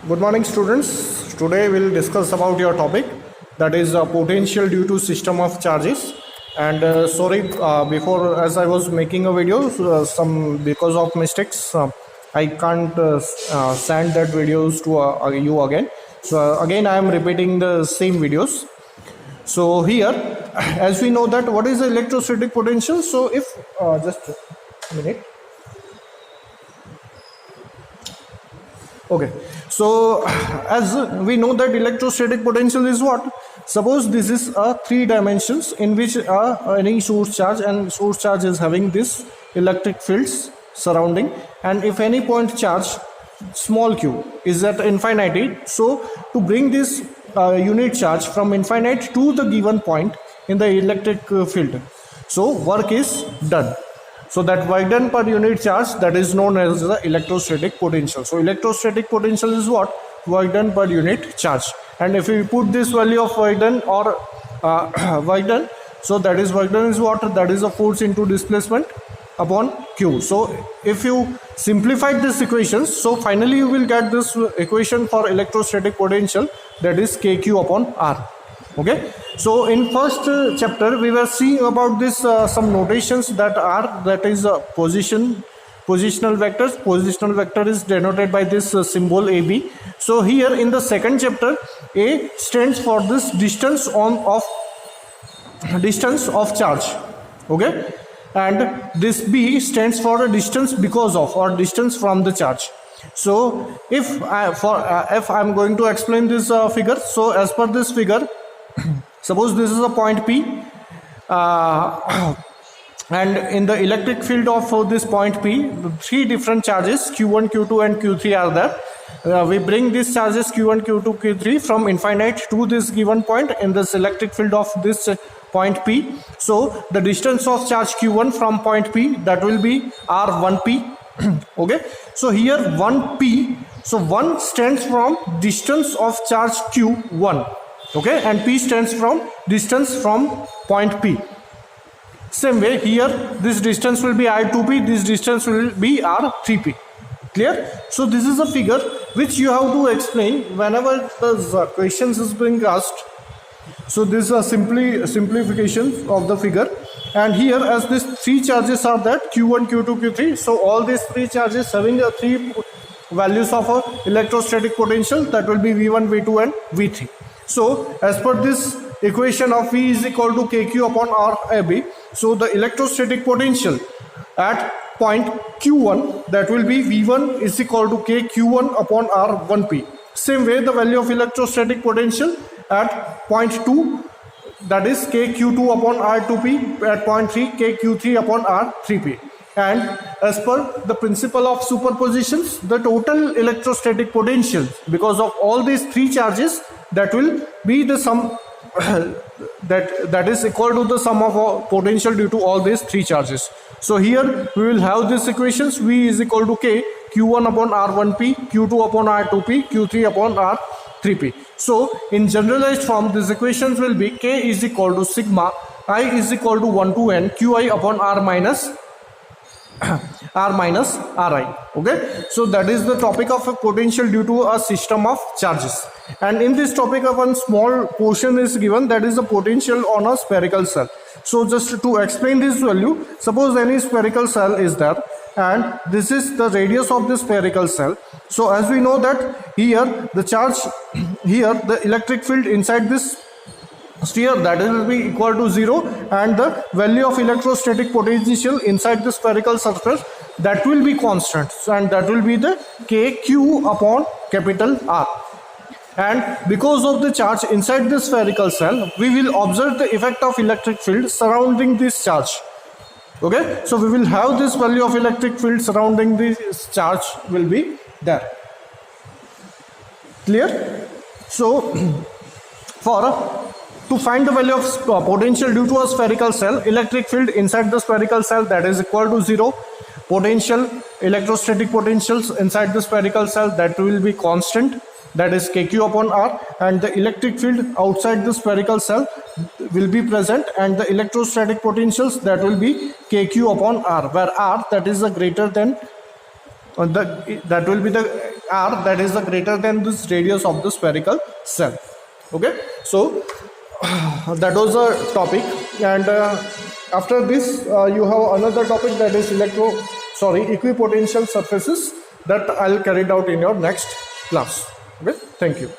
Good morning, students. Today we'll discuss about your topic, that is potential due to system of charges. And sorry, before as I was making a video, some because of mistakes, I can't send that videos to you again. So again, I am repeating the same videos. So here, as we know that what is the electrostatic potential. So if just a minute. Okay, so as we know that electrostatic potential is what? Suppose this is a 3 dimensions in which any source charge, and source charge is having this electric fields surrounding, and if any point charge small q is at infinity, so to bring this unit charge from infinite to the given point in the electric field, so work is done. So that work done per unit charge, that is known as the electrostatic potential. So electrostatic potential is what? Work done per unit charge. And if we put this value of work done or work done, so that is work done is what? That is a force into displacement upon q. So if you simplify this equation, so finally you will get this equation for electrostatic potential, that is kq upon r. Okay, so in first chapter we were seeing about this some notations that is positional vectors. Positional vector is denoted by this symbol AB. So here in the second chapter, A stands for this distance of charge, okay, and this B stands for a distance because of or distance from the charge. So if I'm going to explain this figure, so as per this figure, suppose this is a point P, and in the electric field of this point P, 3 different charges Q1, Q2 and Q3 are there. We bring these charges Q1, Q2, Q3 from infinite to this given point in this electric field of this point P. So the distance of charge Q1 from point P, that will be R1P. Okay, so here 1P, so 1 stands from distance of charge Q1. Okay, and P stands from distance from point P. Same way here, this distance will be I2P, this distance will be R3P. Clear? So this is a figure which you have to explain whenever the questions is being asked. So this is a simplification of the figure. And here, as these 3 charges are that Q1, Q2, Q3, so all these 3 charges having 3 values of a electrostatic potential, that will be V1, V2 and V3. So as per this equation of V is equal to KQ upon RAB, so the electrostatic potential at point Q1, that will be V1 is equal to KQ1 upon R1P. Same way the value of electrostatic potential at point 2, that is KQ2 upon R2P, at point 3 KQ3 upon R3P. And as per the principle of superpositions, the total electrostatic potential because of all these 3 charges, that will be the sum that is equal to the sum of potential due to all these 3 charges. So here we will have these equations. V is equal to K Q1 upon R1P, Q2 upon R2P, Q3 upon R3P. So in generalized form, these equations will be K is equal to sigma I is equal to 1 to n Qi upon R minus Ri. Okay, so that is the topic of a potential due to a system of charges. And in this topic, one small portion is given, that is the potential on a spherical cell. So just to explain this value, suppose any spherical cell is there, and this is the radius of the spherical cell. So as we know that here the charge, here the electric field inside this sphere, that will be equal to 0, and the value of electrostatic potential inside the spherical surface, that will be constant, and that will be the KQ upon capital R. And because of the charge inside the spherical cell, we will observe the effect of electric field surrounding this charge. Okay, so we will have this value of electric field surrounding this charge will be there. Clear? So to find the value of potential due to a spherical cell, electric field inside the spherical cell, that is equal to 0. Potential, electrostatic potentials inside the spherical cell, that will be constant, that is KQ upon R, and the electric field outside the spherical cell will be present, and the electrostatic potentials, that will be KQ upon R, where R, that is a greater than that will be the r, that is the greater than this radius of the spherical cell. Okay, so that was the topic. And after this you have another topic, that is equipotential surfaces, that I'll carry it out in your next class. Okay, thank you.